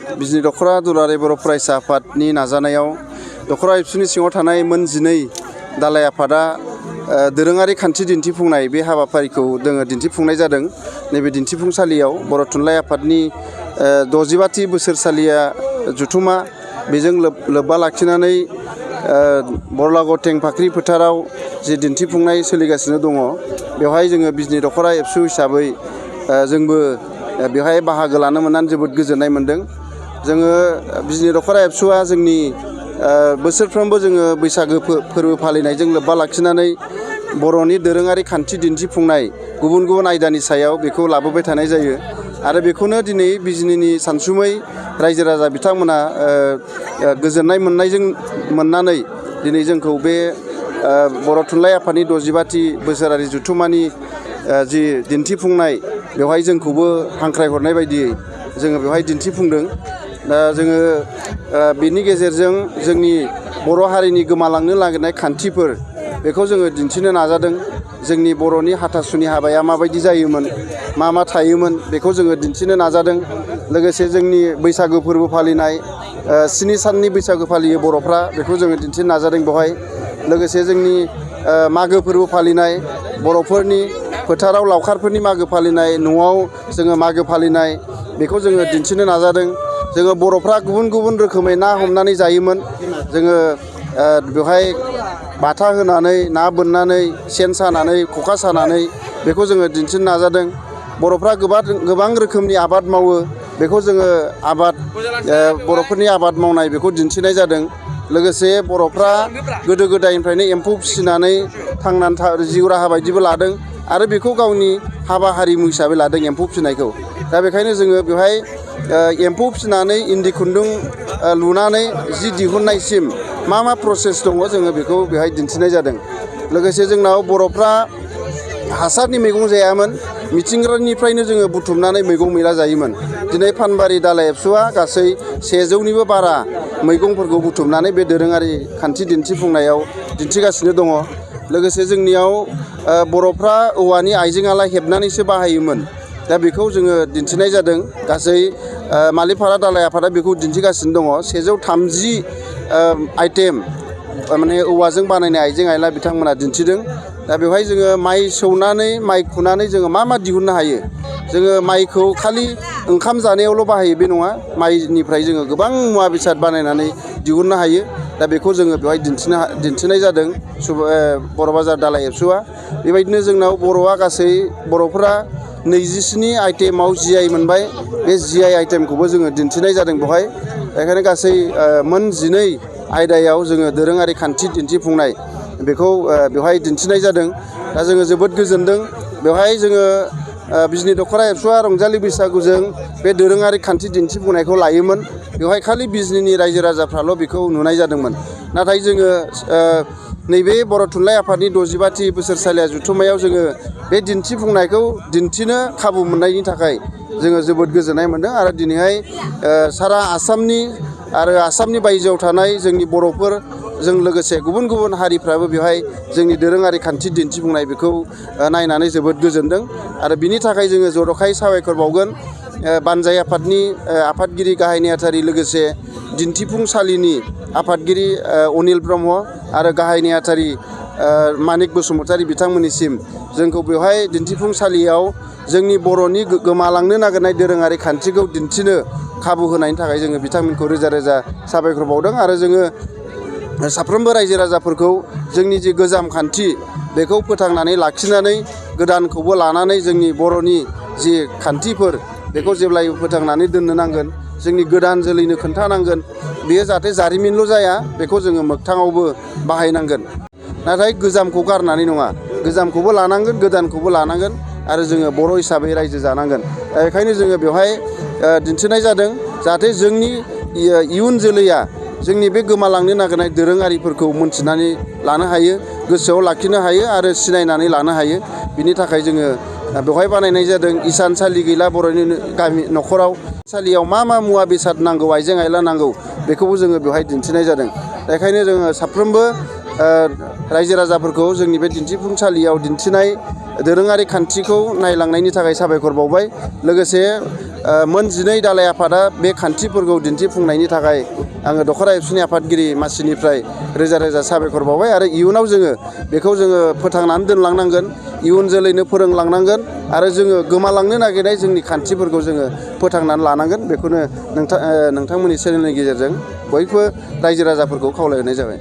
बिजनि दख'रा दुलाराय बर' फरायसा आफादनि नाजानायाव दख'रा ABSUनि सिङाव थानाय मोन 12 दालाय आफादा दोरोङारि खान्थि दिन्थिफुंनाय बे हाबाफारिखौ जोङो दिन्थिफुंनाय जादों। नैबे दिन्थिफुंसालियाव बर' थुनलाइ आफादनि 65थि बोसोरसालिया जुथुमा बेजों लोब्बा लाखिनानै बरलागाव टेंफाख्रि फोथाराव जि दिन्थिफुंनाय सोलिगासिनो दङ बेवहाय जोङो बिजनि दख'रा ABSU हिसाबै जोंबो बेवहाय बाहागो लानो मोननानै जोबोद गोजोननाय मोन्दों। जोङो बिजनि दख'रा ABSUआ जोंनि बोसोरफ्रोमबो जोङो बैसागो फोरबो फालिनायजों लोब्बा लाखिनानै बर'नि दोरोङारि खान्थि दिन्थिफुंनाय गुबुन गुबुन आयदानि सायाव बेखौ लाबोबाय थानाय जायो आरो बेखौनो दिनै बिजनिनि सानसुमै रायजो राजा बिथांमोना गोजोननाय मोननानै दिनै जोंखौ बे बर' थुनलाइ आफादनि 65थि बोसोरारि जुथुमानि जि दिन्थिफुंनाय बेवहाय जोंखौबो हांख्रायहरनाय बायदियै जोङो बेवहाय दिन्थिफुंदों। दा जोङो बेनि गेजेरजों जोंनि बर' हारिनि गोमालांनो नागिरनाय खान्थिफोर बेखौ जोङो दिन्थिनो नाजादों। जोंनि बर'नि हाथासुनि हाबाया माबायदि जायोमोन, मा थायोमोन बेखौ जोङो दिन्थिनो नाजादों। लोगोसे जोंनि बैसागो फोरबो फालिनाय 7 साननि बैसागो फालियो बर'फ्रा, बेखौ जोङो दिन्थिनो नाजादों बेवहाय। लोगोसे जोंनि मागो फोरबो फालिनाय बर'फोरनि फोथाराव लावखारफोरनि मागो फालिनाय, न'आव जोङो मागो फालिनाय बेखौ जोङो दिन्थिनो नाजादों। जोङो बर'फ्रा गुबुन गुबुन रोखोमै ना हमनानै जायोमोन। जोङो बेवहाय बाथा होनानै ना बोननानै सेन सानानै खखा सानानै बेखौ जोङो दिन्थिनो नाजादों। बर'फ्रा गोबां रोखोमनि आबाद मावो, बेखौ जोङो बर'फोरनि आबाद मावनाय बेखौ दिन्थिनाय जादों। लोगोसे बर'फ्रा गोदो गोदायनिफ्रायनो एम्फौ फिसिनानै थांनानै जिउ राहा बायदिबो लादों आरो बेखौ गावनि हाबा हारिमु हिसाबै लादों एम्फौ फिसिनायखौ। दा बेखायनो जोङो बेवहाय एम्फौ फिसिनानै इन्दि खुन्दुं लुनानै जि दिहुननायसिम मा प्रसेस दङ जोङो बेखौ बेवहाय दिन्थिनाय जादों। लोगोसे जोंनाव बर'फ्रा हासारनि मैगं जायामोन, मिथिंगानिफ्रायनो जोङो बुथुमनानै मैगं मैला जायोमोन। दिनै फानबारि दालाय ABSUआ गासै 100निबो बारा मैगंफोरखौ बुथुमनानै बे दोरोङारि खान्थि दिन्थिफुंनायाव दिन्थिगासिनो दङ। लोगोसे जोंनियाव बर'फ्रा औवानि आइजें आला हेबनानैसो बाहायोमोन। दा बेखौ जोङो दिन्थिनाय जादों। गासै मालिपारा दालाय आफादा बेखौ दिन्थिगासिनो दङ। 130 आइटेम माने औवाजों बानायनाय आइजें आइला बिथांमोना दिन्थिदों। दा बेवहाय जोङो माइ सौनानै माइ खुनानै जोङो मा दिहुननो हायो। जोङो माइखौ खालि ओंखाम जानायावल' बाहायो बे नङा, माइनिफ्राय जोङो गोबां मुवा बेसाद बानायनानै दिहुननो हायो। दा बेखौ जोङो बेवहाय दिन्थिनाय जादों बर' बाजार दालाय ABSUआ। बेबायदिनो जोंनाव बर'फोरा 27 आइटेमाव GI मोनबाय। बे GI आइटेमखौबो जोङो दिन्थिनाय जादों बेवहाय। बेखायनो गासै मोन 12 आयदायाव जोङो दोरोङारि खान्थि दिन्थिफुंनाय बेखौ बेवहाय दिन्थिनाय जादों। दा जोङो जोबोद गोजोनदों। बेवहाय जोङो बिजनि दख'रा ABSUआ रंजालि बैसागुजों बे दोरोङारि खान्थि दिन्थिफुंनायखौ लायोमोन। बेवहाय खालि बिजनिनि रायजो राजाफ्राल' बेखौ नुनाय जादोंमोन। नाथाय जोङो नैबे बर' थुनलाइ आफादनि 65थि बोसोरसालिया जुथुमायाव जोङो बे दिन्थिफुंनायखौ दिन्थिनो खाबु मोननायनि थाखाय जोङो जोबोद गोजोननाय मोन्दों। आरो दिनैहाय सारा आसामनि आरो आसामनि बायजोआव थानाय जोंनि बर'फोरजों लोगोसे गुबुन गुबुन हारिफ्राबो बेवहाय जोंनि दोरोङारि खान्थि दिन्थिफुंनाय बेखौ नायनानै जोबोद गोजोनदों। आरो बिनि थाखाय जोङो जर'खायै साबायखर बावगोन बानजाय आफादनि आफादगिरि गाहाय नेहाथारि, लोगोसे दिन्थिफुंसालिनि आफादगिरि अनिल ब्रह्म आरो गाहाय नेहाथारि मानिक बसुमतारी बिथांमोननिसिम जोंखौ बेवहाय दिन्थिफुंसालियाव जोंनि बर'नि गोमालांनो नागिरनाय दोरोङारि खान्थिखौ दिन्थिनो खाबु होनायनि थाखाय जोङो बिथांमोनखौ रोजा रोजा साबायखर बावदों। आरो जोङो साफ्रोमबो रायजो राजाफोरखौ जोंनि जि गोजाम खान्थि बेखौ फोथांनानै लाखिनानै गोदानखौबो लानानै जोंनि बर'नि जि खान्थिफोर बेखौ जेब्लायबो फोथांनानै दोननो नांगोन। जोंनि गोदान जोलैनो खोन्थानांगोन। बेयो जाहाथे जारिमिनल' जाया, बेखौ जोङो मोगथाङावबो बाहायनांगोन। नाथाय गोजामखौ गारनानै नङा, गोजामखौबो लानांगोन, गोदानखौबो लानांगोन आरो जोङो बर' हिसाबै रायजो जानांगोन। दा बेखायनो जोङो बेवहाय दिन्थिनाय जादों जाहाथे जोंनि इयुन जोलैया जोंनि बे गोमालांनो नागिरनाय दोरोङारिफोरखौ मोनथिनानै लानो हायो, गोसोआव लाखिनो हायो आरो सिनायनानै लानो हायो। बिनि थाखाय जोङो बेवहाय बानायनाय जादों। इसानसालि गैला बर'नि न'खराव, सालियाव मा मुवा बेसाद नांगौ, आइजें आइला नांगौ, बेखौबो जोङो बेवहाय दिन्थिनाय जादों। बेखायनो जोङो साफ्रोमबो रायजो राजाफोरखौ जोंनि बे दिन्थिफुंसालियाव दिन्थिनाय दोरोङारि खान्थिखौ नायलांनायनि थाखाय साबायखर बावबाय। लोगोसे मोन 12 दालाय आफादा बे खान्थिफोरखौ दिन्थिफुंनायनि थाखाय आङो दख'र ABSUनि आफादगिरि मासिनिफ्राय रोजा रोजा साबायखर बावबाय आरो इयुनाव जोङो बेखौ जोङो फोथांनानै दोनलांनांगोन, इयुन जोलैनो फोरोंलांनांगोन आरो जोङो गोमालांनो नागिरनाय जोंनि खान्थिफोरखौ जोङो फोथांनानै लानांगोन। बेखौनो नोंथांमोननि चेनेलनि गेजेरजों बयबो रायजो राजाफोरखौ खावलायहरनाय जाबाय।